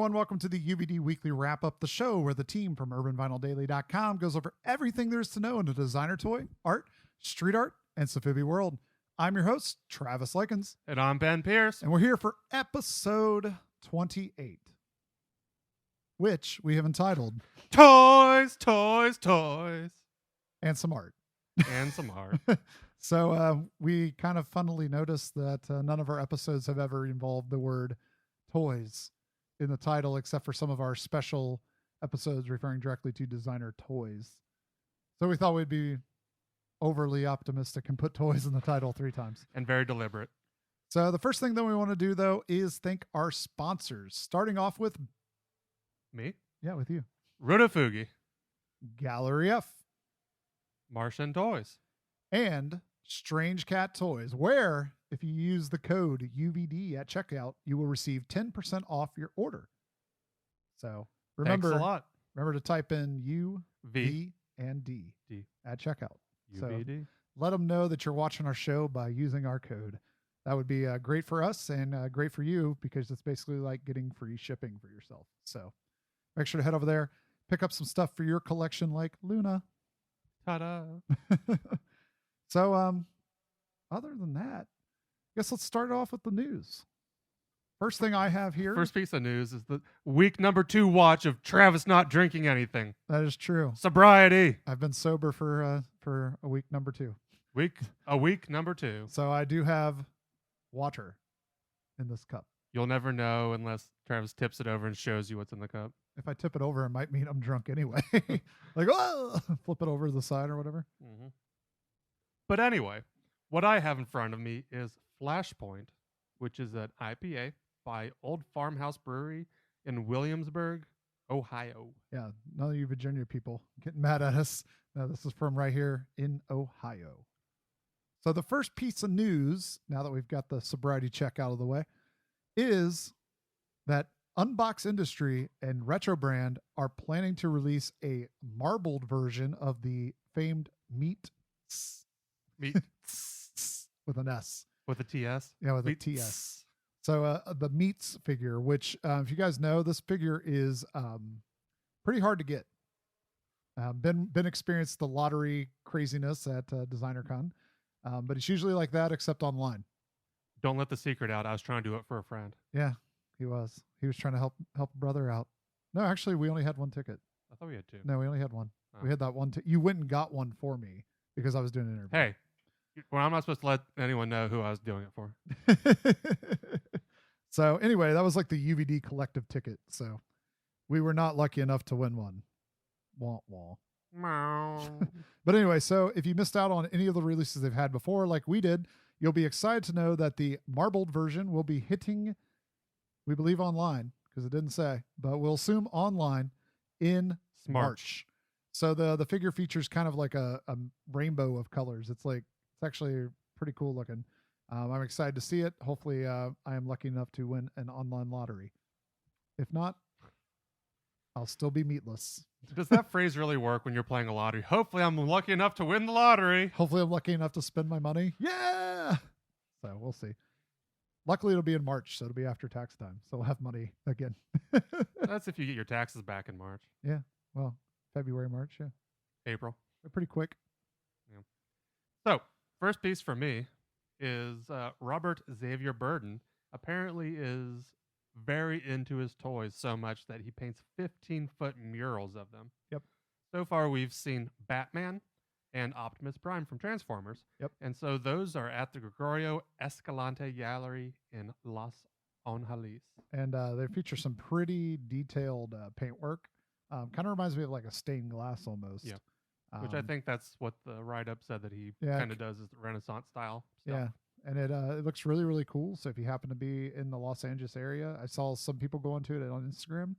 everyone. Welcome to the UVD Weekly Wrap-Up, the show where the team from UrbanVinylDaily.com goes over everything there is to know in the designer toy, art, street art, and Sophibi world. I'm your host, Travis Likens. And I'm Ben Pierce. And we're here for episode 28, which we have entitled Toys, Toys, Toys. And Some Art. And some art. So we kind of funnily noticed that none of our episodes have ever involved the word toys in the title, except for some of our special episodes referring directly to designer toys. So we thought we'd be overly optimistic and put toys in the title 3 times. And very deliberate. So the first thing that we want to do, though, is thank our sponsors. Starting off with... Me? Yeah, with you. Rotofugi. Gallery F. Martian Toys. And Strange Cat Toys, where if you use the code UVD at checkout, you will receive 10% off your order. So remember, Thanks a lot. Remember to type in U, V, and D at checkout. UVD. So let them know that you're watching our show by using our code. That would be great for us and great for you, because it's basically like getting free shipping for yourself. So make sure to head over there, pick up some stuff for your collection like Luna. Ta-da. So, other than that, I guess let's start off with the news. First thing I have here. First piece of news is the week number 2 watch of Travis not drinking anything. That is true. Sobriety. I've been sober for a week number 2. Week number 2. So I do have water in this cup. You'll never know unless Travis tips it over and shows you what's in the cup. If I tip it over, it might mean I'm drunk anyway. Like, oh, flip it over to the side or whatever. Mm-hmm. But anyway, what I have in front of me is Flashpoint, which is an IPA by Old Farmhouse Brewery in Williamsburg, Ohio. Yeah, none of you Virginia people getting mad at us. No, this is from right here in Ohio. So the first piece of news, now that we've got the sobriety check out of the way, is that Unbox Industry and Retroband are planning to release a marbled version of the famed Meat with an S. With a TS? Yeah, with a TS. So the Meats figure, which if you guys know, this figure is pretty hard to get. Been experienced the lottery craziness at DesignerCon, but it's usually like that except online. Don't let the secret out. I was trying to do it for a friend. Yeah, he was. He was trying to help a brother out. No, actually, we only had 1 ticket. I thought we had 2. No, we only had 1. Oh. We had that 1. You went and got one for me because I was doing an interview. Hey, well, I'm not supposed to let anyone know who I was doing it for. So anyway, that was like the UVD collective ticket. So we were not lucky enough to win one. Wah, wah. But anyway, so if you missed out on any of the releases they've had before, like we did, you'll be excited to know that the marbled version will be hitting, we believe, online, because it didn't say, but we'll assume online in March. So the figure features kind of like a rainbow of colors. It's actually pretty cool looking. I'm excited to see it. Hopefully I am lucky enough to win an online lottery. If not, I'll still be meatless. Does that phrase really work when you're playing a lottery? Hopefully I'm lucky enough to win the lottery. Hopefully I'm lucky enough to spend my money. Yeah. So we'll see. Luckily it'll be in March, so it'll be after tax time. So we'll have money again. That's if you get your taxes back in March. Yeah. Well, February, March. Yeah. April. They're pretty quick. Yeah. So first piece for me is Robert Xavier Burden apparently is very into his toys so much that he paints 15-foot murals of them. Yep. So far, we've seen Batman and Optimus Prime from Transformers. Yep. And so those are at the Gregorio Escalante Gallery in Los Angeles. And they feature some pretty detailed paintwork. Kind of reminds me of like a stained glass almost. Yeah. Which I think that's what the write-up said that he kind of does, is the Renaissance style stuff. Yeah. And it looks really, really cool. So if you happen to be in the Los Angeles area, I saw some people going to it on Instagram.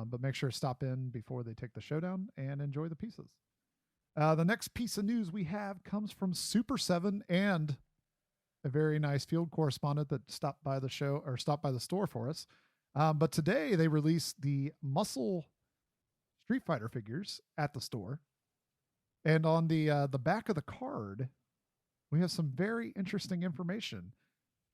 But make sure to stop in before they take the showdown and enjoy the pieces. The next piece of news we have comes from Super7 and a very nice field correspondent that stopped by the store for us. But today they released the Muscle Street Fighter figures at the store. And on the back of the card, we have some very interesting information.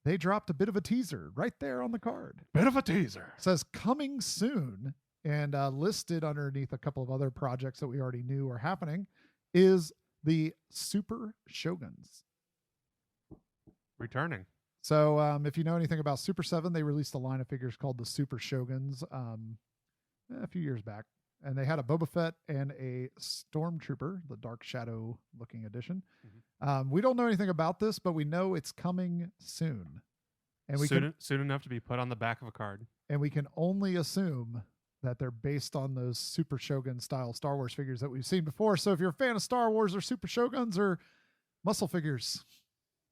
they dropped a bit of a teaser right there on the card. Bit of a teaser. It says coming soon, and listed underneath a couple of other projects that we already knew are happening is the Super Shoguns. Returning. So if you know anything about Super7, they released a line of figures called the Super Shoguns a few years back. And they had a Boba Fett and a Stormtrooper, the Dark Shadow looking edition. Mm-hmm. We don't know anything about this, but we know it's coming soon. And we soon enough to be put on the back of a card. And we can only assume that they're based on those Super Shogun style Star Wars figures that we've seen before. So if you're a fan of Star Wars or Super Shoguns or muscle figures,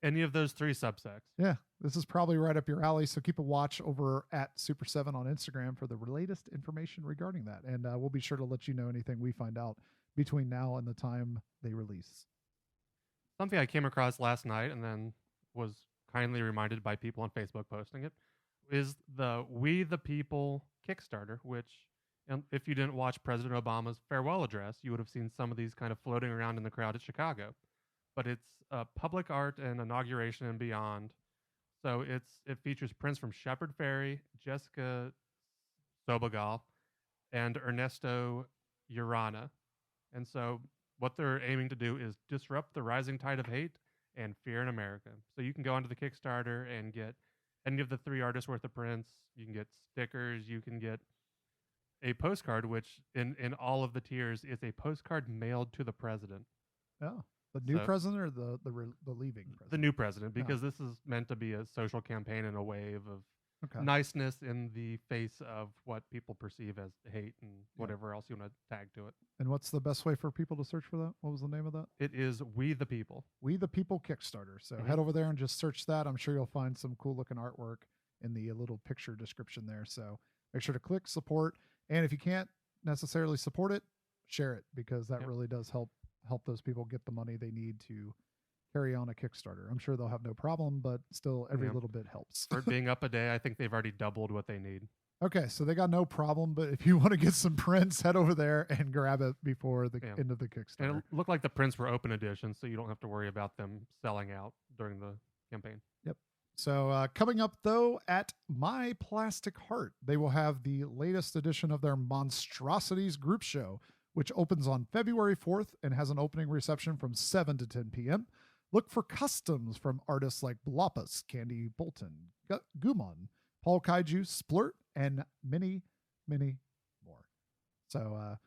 any of those three subsects, yeah, this is probably right up your alley. So keep a watch over at Super7 on Instagram for the latest information regarding that. And we'll be sure to let you know anything we find out between now and the time they release. Something I came across last night and then was kindly reminded by people on Facebook posting it is the We The People Kickstarter, which, if you didn't watch President Obama's farewell address, you would have seen some of these kind of floating around in the crowd at Chicago. But it's public art and inauguration and beyond. So it features prints from Shepard Fairy, Jessica Sobogal, and Ernesto Urana. And so what they're aiming to do is disrupt the rising tide of hate and fear in America. So you can go onto the Kickstarter and get any of the 3 artists worth of prints. You can get stickers. You can get a postcard, which in all of the tiers is a postcard mailed to the president. Oh, the new president or the leaving president? The new president, because this is meant to be a social campaign and a wave of niceness in the face of what people perceive as hate and whatever else you want to tag to it. And what's the best way for people to search for that? What was the name of that? It is We The People. We The People Kickstarter. So head over there and just search that. I'm sure you'll find some cool looking artwork in the little picture description there. So make sure to click support. And if you can't necessarily support it, share it, because that really does help those people get the money they need to carry on a Kickstarter. I'm sure they'll have no problem, but still every little bit helps. For it being up a day, I think they've already doubled what they need. Okay, so they got no problem, but if you want to get some prints, head over there and grab it before the end of the Kickstarter. And it looked like the prints were open edition, so you don't have to worry about them selling out during the campaign. Yep. So coming up, though, at My Plastic Heart, they will have the latest edition of their Monstrosities group show, which opens on February 4th and has an opening reception from 7 to 10 p.m. Look for customs from artists like Bloppus, Candy Bolton, Gumon, Paul Kaiju, Splurt, and many, many more. So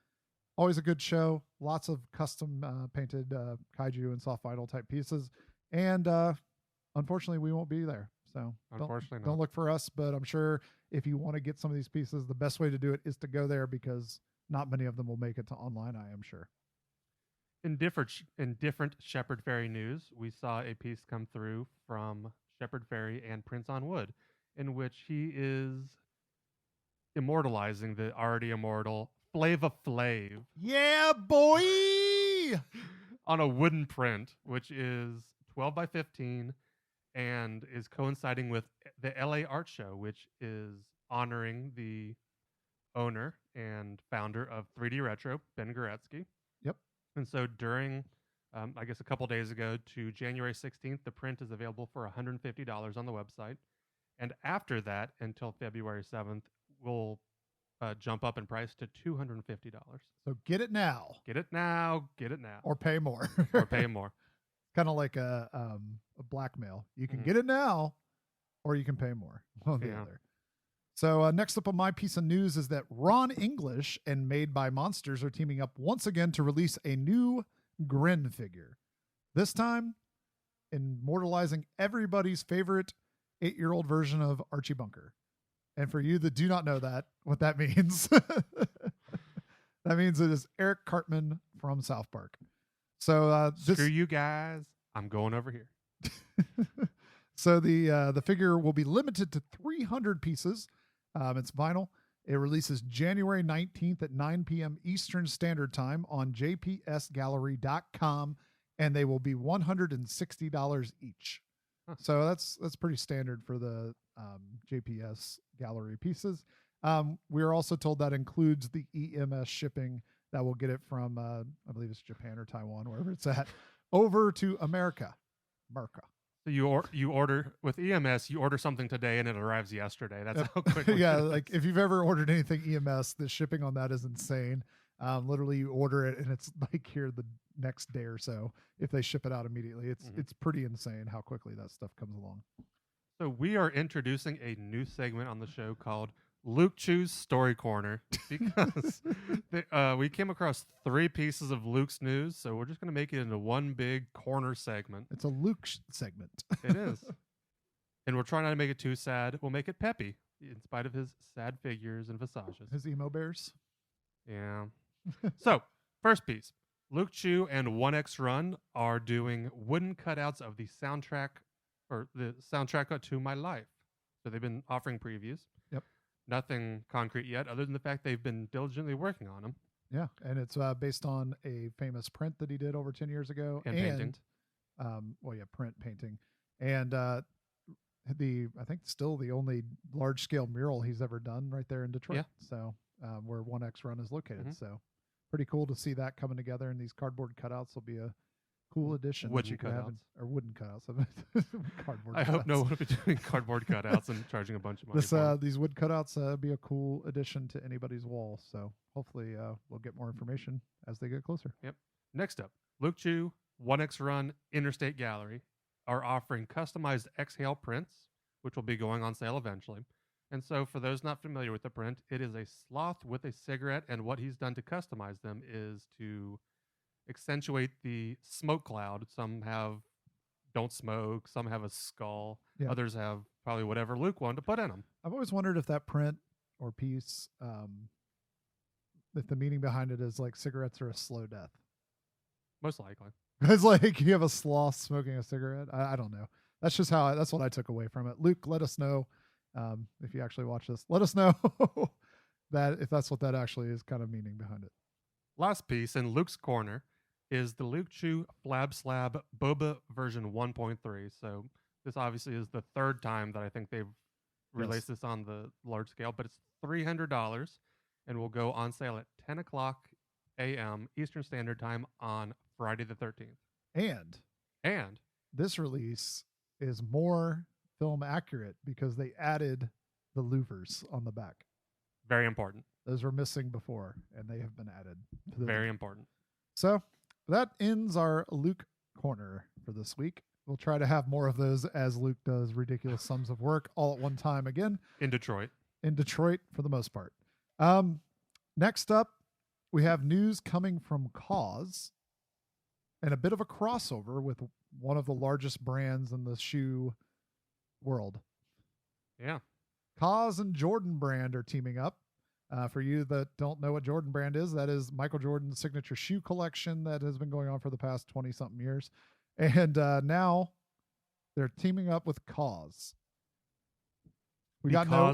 always a good show. Lots of custom painted Kaiju and soft vinyl type pieces. And unfortunately, we won't be there. So don't look for us. But I'm sure if you want to get some of these pieces, the best way to do it is to go there, because not many of them will make it to online, I am sure. In different Shepard Fairy news, we saw a piece come through from Shepard Fairy and Prince on Wood, in which he is immortalizing the already immortal Flava Flav. Yeah, boy! On a wooden print, which is 12 by 15 and is coinciding with the LA Art Show, which is honoring the owner and founder of 3D Retro, Ben Goretzky. Yep. And so during, I guess a couple days ago to January 16th, the print is available for $150 on the website. And after that, until February 7th, we'll jump up in price to $250. So get it now. Get it now. Get it now. Or pay more. Or pay more. Kind of like a blackmail. You can get it now, or you can pay more. One or the other. So next up on my piece of news is that Ron English and Made by Monsters are teaming up once again to release a new Grin figure. This time, immortalizing everybody's favorite 8-year-old version of Archie Bunker. And for you that do not know what that means, that means it is Eric Cartman from South Park. So screw you guys, I'm going over here. So the figure will be limited to 300 pieces. It's vinyl. It releases January 19th at 9 p.m. Eastern Standard Time on jpsgallery.com, and they will be $160 each. Huh. So that's pretty standard for the JPS Gallery pieces. We are also told that includes the EMS shipping that will get it from, I believe it's Japan or Taiwan, wherever it's at, over to America. So you order with EMS, you order something today and it arrives yesterday. That's how quick. Yeah, like if you've ever ordered anything EMS, the shipping on that is insane. Literally, you order it and it's like here the next day or so. If they ship it out immediately, it's pretty insane how quickly that stuff comes along. So we are introducing a new segment on the show called Luke Chueh's Story Corner because we came across 3 pieces of Luke's news, so we're just going to make it into one big corner segment. It's a Luke segment. It is. And we're trying not to make it too sad. We'll make it peppy in spite of his sad figures and visages. His emo bears? Yeah. So, first piece. Luke Chueh and 1X Run are doing wooden cutouts of the soundtrack to My Life. So they've been offering previews. Yep. Nothing concrete yet, other than the fact they've been diligently working on them. Yeah, and it's based on a famous print that he did over 10 years ago. And painting. Print painting. And I think still the only large-scale mural he's ever done right there in Detroit. Yeah. So where 1X Run is located. Mm-hmm. So pretty cool to see that coming together, and these cardboard cutouts will be a cool addition. Wooden cutouts. Wooden cutouts. Cardboard I hope no one will be doing cardboard cutouts and charging a bunch of money. These wood cutouts be a cool addition to anybody's wall. So hopefully we'll get more information as they get closer. Yep. Next up, Luke Chueh, 1X Run, Interstate Gallery are offering customized exhale prints, which will be going on sale eventually. And so for those not familiar with the print, it is a sloth with a cigarette, and what he's done to customize them is to accentuate the smoke cloud. Some have don't smoke, some have a skull, others have probably whatever Luke wanted to put in them. I've always wondered if that print or piece, if the meaning behind it is like cigarettes are a slow death. Most likely. It's like you have a sloth smoking a cigarette. I don't know. That's just that's what I took away from it. Luke, let us know if you actually watch this. Let us know that if that's what that actually is kind of meaning behind it. Last piece in Luke's corner is the Luke Chueh Flab Slab Boba version 1.3. So this obviously is the 3rd time that I think they've released this on the large scale, but it's $300 and will go on sale at 10 o'clock a.m. Eastern Standard Time on Friday the 13th. And this release is more film accurate because they added the louvers on the back. Very important. Those were missing before, and they have been added. Very important. So that ends our Luke corner for this week. We'll try to have more of those as Luke does ridiculous sums of work all at one time again. In Detroit for the most part. Next up, we have news coming from Cause and a bit of a crossover with one of the largest brands in the shoe world. Yeah. Cause and Jordan Brand are teaming up. For you that don't know what Jordan Brand is, that is Michael Jordan's signature shoe collection that has been going on for the past 20-something years. And now they're teaming up with Cause. We got no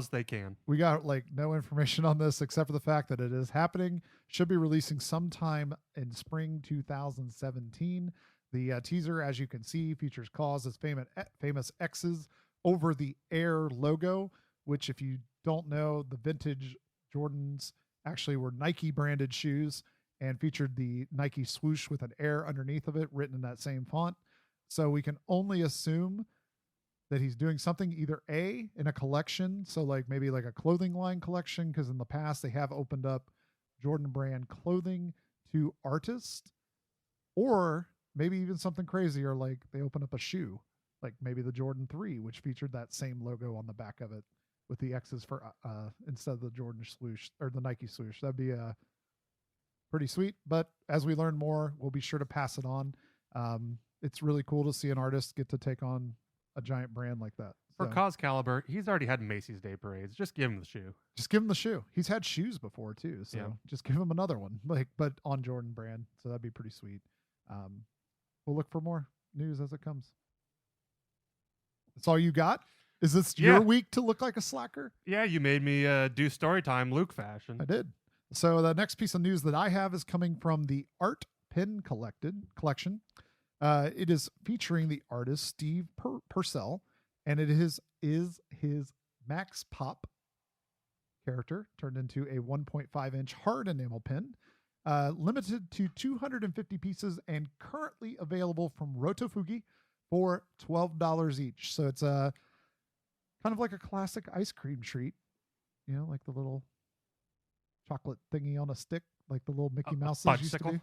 information on this except for the fact that it is happening. Should be releasing sometime in spring 2017. The teaser, as you can see, features Cause's famous X's over the Air logo, which if you don't know, the vintage Jordans actually were Nike branded shoes and featured the Nike swoosh with an Air underneath of it written in that same font. So we can only assume that he's doing something either A, in a collection, so like maybe like a clothing line collection, because in the past they have opened up Jordan Brand clothing to artists, or maybe even something crazier like they open up a shoe, like maybe the Jordan 3, which featured that same logo on the back of it with the X's for instead of the Jordan swoosh or the Nike swoosh. That'd be pretty sweet. But as we learn more, we'll be sure to pass it on. It's really cool to see an artist get to take on a giant brand like that. For Cause caliber, he's already had Macy's Day Parades. Just give him the shoe. Just give him the shoe. He's had shoes before too, so just give him another one, but on Jordan Brand. So that'd be pretty sweet. We'll look for more news as it comes. That's all you got? Is this your week to look like a slacker? Yeah, you made me do story time Luke fashion. I did. So the next piece of news that I have is coming from the Art Pin collection. It is featuring the artist Steve Purcell, and it is his Max Pop character turned into a 1.5-inch hard enamel pin, limited to 250 pieces and currently available from Rotofugi for $12 each. So it's a kind of like a classic ice cream treat, you know, like the little chocolate thingy on a stick, like the little Mickey Mouse used to be.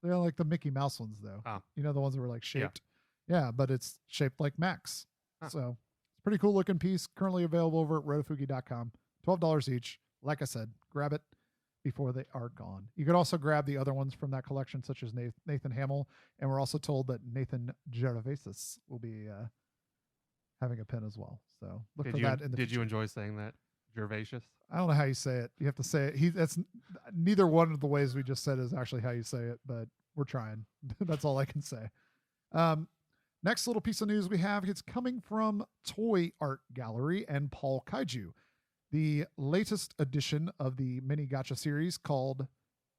They're like the Mickey Mouse ones, though. Oh. You know, the ones that were like shaped. Yeah, but it's shaped like Max. So it's a pretty cool looking piece. Currently available over at rotofugi.com. $12 each. Like I said, grab it before they are gone. You could also grab the other ones from that collection, such as Nathan Hamill. And we're also told that Nathan Gervais will be having a pin as well. So look for that in the future. Did you enjoy saying that? Gervacious? I don't know how you say it. You have to say it. That's neither one of the ways we just said is actually how you say it, but we're trying. That's all I can say. Next little piece of news we have, it's coming from Toy Art Gallery and Paul Kaiju. The latest edition of the mini gacha series called,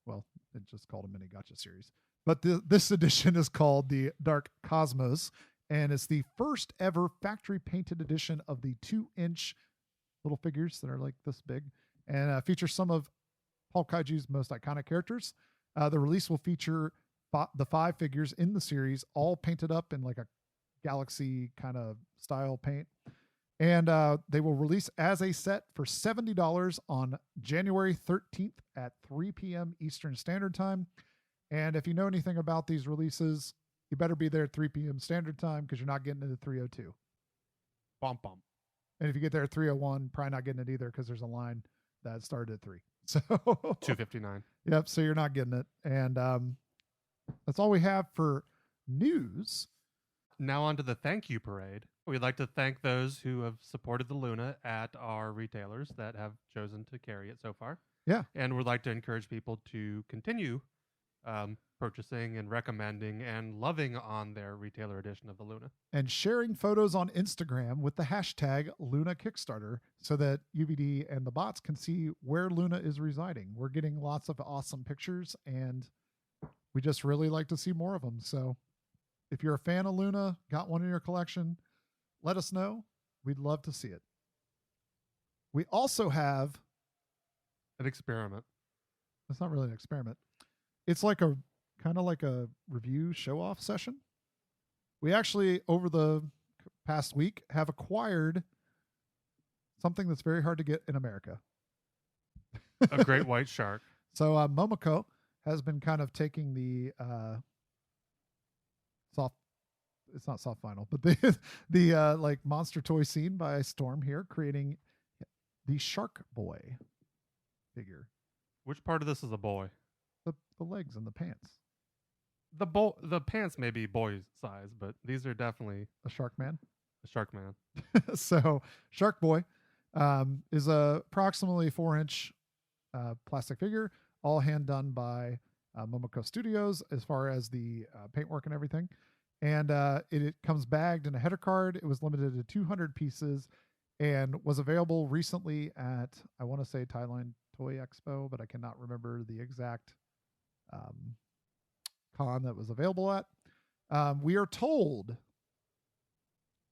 well, it's just called a mini gacha series, but this edition is called the Dark Cosmos, and it's the first ever factory painted edition of the 2-inch little figures that are like this big, and features some of Paul Kaiju's most iconic characters. The release will feature the 5 figures in the series, all painted up in like a galaxy kind of style paint. And they will release as a set for $70 on January 13th at 3 p.m. Eastern Standard Time. And if you know anything about these releases, you better be there at 3 p.m. Standard Time because you're not getting it at 3:02. Bump, bump. And if you get there at 3:01, probably not getting it either because there's a line that started at 3. So 2:59. Yep. So you're not getting it. And that's all we have for news. Now on to the thank you parade. We'd like to thank those who have supported the Luna at our retailers that have chosen to carry it so far. Yeah. And we'd like to encourage people to continue purchasing and recommending and loving on their retailer edition of the Luna. And sharing photos on Instagram with the hashtag Luna Kickstarter so that UVD and the bots can see where Luna is residing. We're getting lots of awesome pictures and we just really like to see more of them. So if you're a fan of Luna, got one in your collection, let us know. We'd love to see it. We also have an experiment. It's not really an experiment. It's like a kind of like a review show-off session. We actually, over the past week, have acquired something that's very hard to get in America. A great white shark. So Momoco has been kind of taking the it's not soft vinyl, but the like monster toy scene by storm here, creating the Shark Boy figure. Which part of this is a boy? The legs and the pants. The pants may be boy size, but these are definitely a shark man. A shark man. So Shark Boy is a approximately 4-inch plastic figure, all hand done by Momoco Studios as far as the paintwork and everything. And it comes bagged in a header card. It was limited to 200 pieces and was available recently at, I want to say, Thailand Toy Expo, but I cannot remember the exact con that was available at. We are told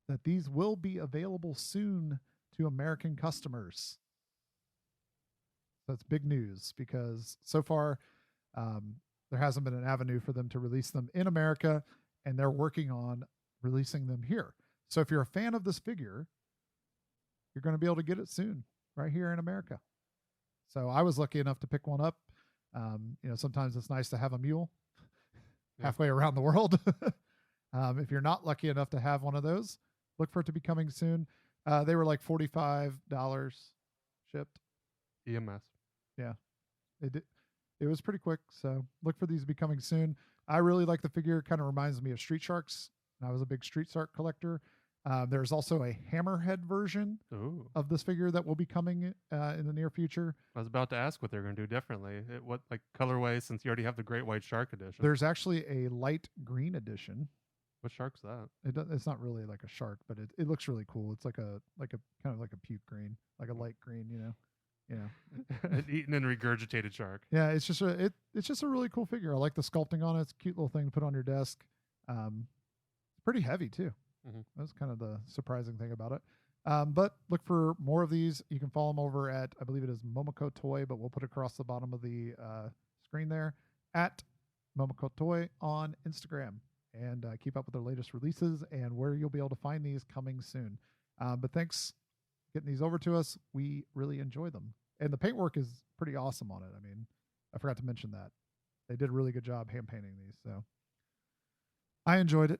that these will be available soon to American customers. That's big news because so far there hasn't been an avenue for them to release them in America, and they're working on releasing them here. So if you're a fan of this figure, you're going to be able to get it soon right here in America. So I was lucky enough to pick one up. Sometimes it's nice to have a mule halfway around the world. If you're not lucky enough to have one of those, look for it to be coming soon. They were like $45 shipped. EMS. Yeah, it was pretty quick. So look for these to be coming soon. I really like the figure. Kind of reminds me of Street Sharks. I was a big Street Shark collector. There's also a Hammerhead version of this figure that will be coming in the near future. I was about to ask what they're going to do differently. What like colorway, since you already have the Great White Shark edition? There's actually a light green edition. What shark's that? It's not really like a shark, but it looks really cool. It's like a kind of like a puke green, like a light green, An eaten and regurgitated shark. Yeah, it's just a really cool figure. I like the sculpting on it. It's a cute little thing to put on your desk. It's pretty heavy too. Mm-hmm. That's kind of the surprising thing about it. But look for more of these. You can follow them over at, I believe it is Momoco Toy, but we'll put it across the bottom of the screen there, at Momoco Toy on Instagram. and keep up with their latest releases and where you'll be able to find these coming soon. But thanks getting these over to us. We really enjoy them. And the paintwork is pretty awesome on it. I mean, I forgot to mention that. They did a really good job hand painting these. So I enjoyed it.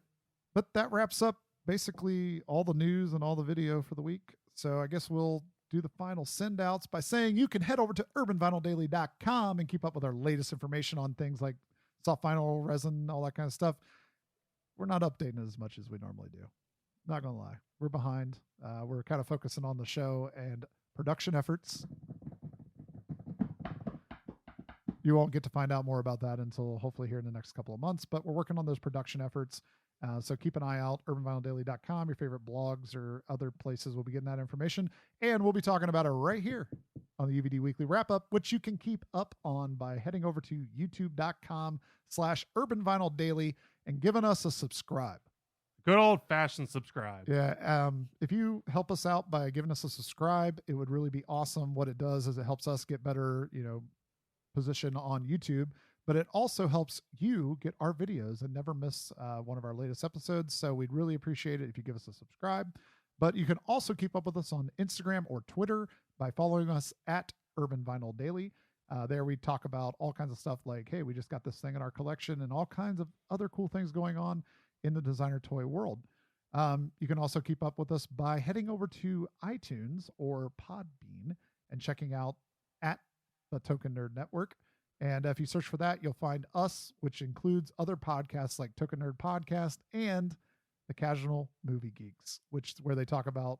But that wraps up basically all the news and all the video for the week. So I guess we'll do the final send outs by saying you can head over to urbanvinyldaily.com and keep up with our latest information on things like soft vinyl, resin, all that kind of stuff. We're not updating as much as we normally do. Not going to lie. We're behind. We're kind of focusing on the show and production efforts. You won't get to find out more about that until hopefully here in the next couple of months, but we're working on those production efforts. So keep an eye out, urbanvinyldaily.com, your favorite blogs or other places will be getting that information. And we'll be talking about it right here on the UVD Weekly Wrap-Up, which you can keep up on by heading over to youtube.com/urbanvinyldaily and giving us a subscribe. Good old-fashioned subscribe. Yeah. If you help us out by giving us a subscribe, it would really be awesome. What it does is it helps us get better, position on YouTube, but it also helps you get our videos and never miss one of our latest episodes. So we'd really appreciate it if you give us a subscribe. But you can also keep up with us on Instagram or Twitter by following us at Urban Vinyl Daily. There we talk about all kinds of stuff like, hey, we just got this thing in our collection and all kinds of other cool things going on in the designer toy world. You can also keep up with us by heading over to iTunes or Podbean and checking out at the Token Nerd Network. And if you search for that, you'll find us, which includes other podcasts like Token Nerd Podcast and the Casual Movie Geeks, where they talk about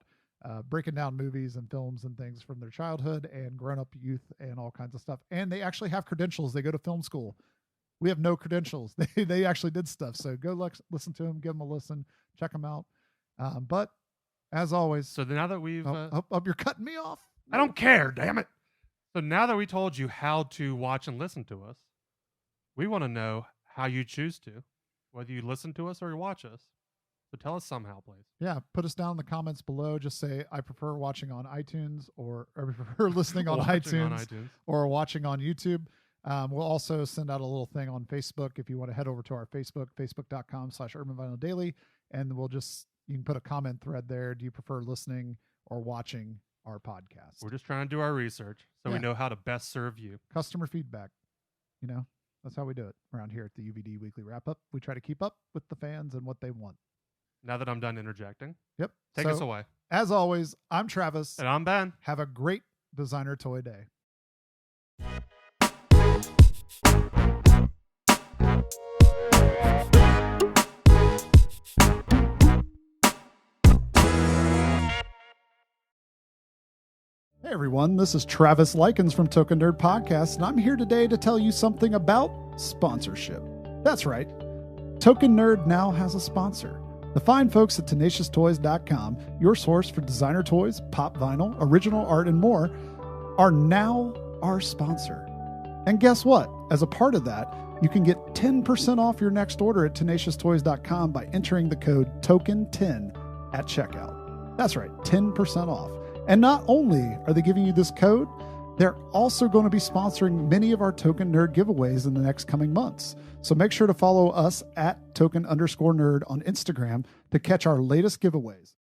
breaking down movies and films and things from their childhood and grown-up youth and all kinds of stuff. And they actually have credentials. They go to film school. We have no credentials. They actually did stuff. So go listen to them, give them a listen, check them out. But as always, so now that we've, you're cutting me off. I don't care, damn it. So now that we told you how to watch and listen to us, we want to know how you choose to, whether you listen to us or you watch us. So tell us somehow, please. Yeah, put us down in the comments below. Just say, I prefer watching on iTunes or I prefer listening on iTunes or watching on YouTube. We'll also send out a little thing on Facebook if you want to head over to our Facebook, facebook.com/urbanvinyldaily, and you can put a comment thread there. Do you prefer listening or watching our podcast? We're just trying to do our research so we know how to best serve you. Customer feedback. That's how we do it around here at the UVD Weekly Wrap-Up. We try to keep up with the fans and what they want. Now that I'm done interjecting. Yep. Take us away. As always, I'm Travis. And I'm Ben. Have a great designer toy day. Hey everyone, this is Travis Likens from Token Nerd Podcast, and I'm here today to tell you something about sponsorship. That's right. Token Nerd now has a sponsor. The fine folks at TenaciousToys.com, your source for designer toys, pop vinyl, original art, and more, are now our sponsor. And guess what? As a part of that, you can get 10% off your next order at TenaciousToys.com by entering the code TOKEN10 at checkout. That's right, 10% off. And not only are they giving you this code, they're also going to be sponsoring many of our Token Nerd giveaways in the next coming months. So make sure to follow us at Token_Nerd on Instagram to catch our latest giveaways.